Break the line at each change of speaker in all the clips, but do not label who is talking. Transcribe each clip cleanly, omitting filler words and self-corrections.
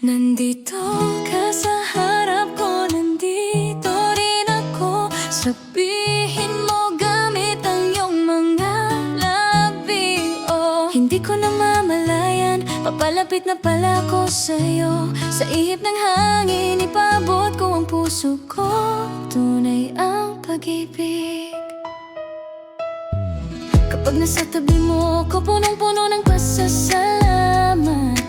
Nandito ka sa harap ko, nandito rin ako. Sabihin mo gamit ang iyong mga labi. Hindi ko namamalayan, papalapit na pala ko sa'yo. Sa ihip ng hangin, ipabot ko ang puso ko. Tunay ang pag-ibig. Kapag nasa tabi mo ako, punong-puno ng pasasalamat.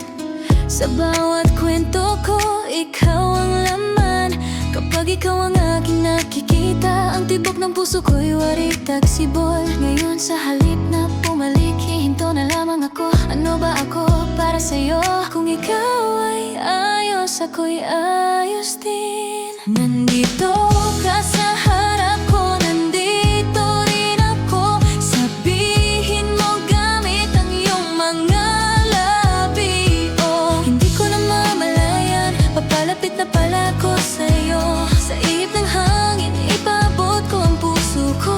Sa bawat kwento ko, ikaw ang laman. Kapag ikaw ang aking nakikita, ang tibok ng puso ko'y warik tagsibol. Ngayon sa halip na pumalik, hihinto na lamang ako. Ano ba ako para sa'yo? Kung ikaw ay ayos, ako'y ayos din. Nandito ka sa harap ko, nandito rin ako. Sabihin mo gamit ang iyong mga labi. Hindi ko namamalayan, papalapit na pala ko sa'yo. Sa ihip ng hangin, ipabot ko ang puso ko.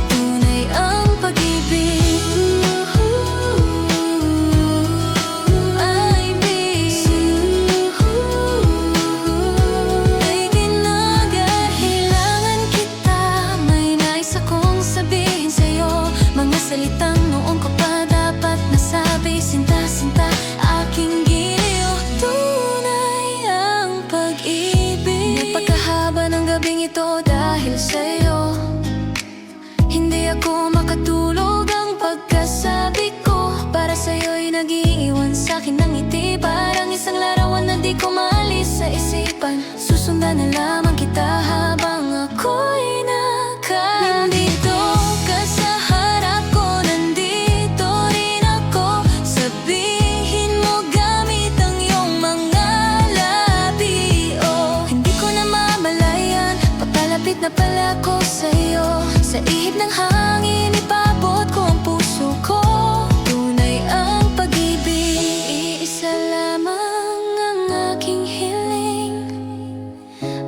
Tunay ang pag-ibig. Salitang noon ko pa dapat nasabi, sinta-sinta aking giliw. Tunay ang pag-ibig. Napagkahaba ng gabing ito dahil sa'yo. Hindi ako makatulog ang pagkasabi ko. Para sa'yo'y nag-iiwan sa'kin ng ngiti. Parang isang larawan na di ko maalis sa isipan. Susundan na lamang kita habang ako'y nandito ka sa harap ko, nandito rin ako. Sabihin mo gamit ang iyong mga labi. Hindi ko namamalayan, papalapit na pala ko sa'yo. Sa ihip ng hangin, ipabot ko ang puso ko. Tunay ang pag-ibig. Iisa lamang ang aking hiling,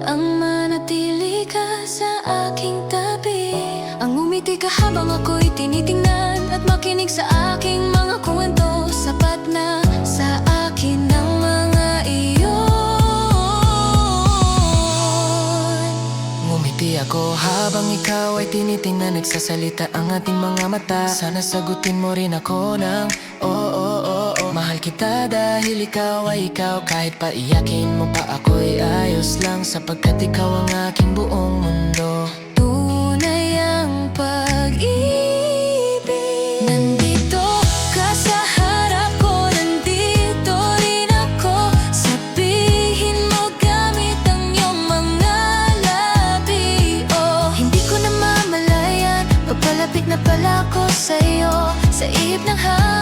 ang manatili ka sa aking tabi. Ang umiti ka habang ako'y tinitingnan, at makinig sa aking mga kwento. Sapat na sa akin ang mga iyon.
Ngumiti ako habang ikaw ay tinitingnan. Nagsasalita ang ating mga mata. Sana sagutin mo rin ako ng oo. Mahal kita dahil ikaw ay ikaw. Kahit pa iyakin mo pa, ako'y ayos lang. Sapagkat ikaw ang aking buong mundo.
Tunay ang pag-ibig. Nandito ka sa harap ko, nandito rin ako. Sabihin mo gamit ang iyong mga labi. Hindi ko namamalayan, papalapit na pala ko sa'yo. Sa ihip ng hangin,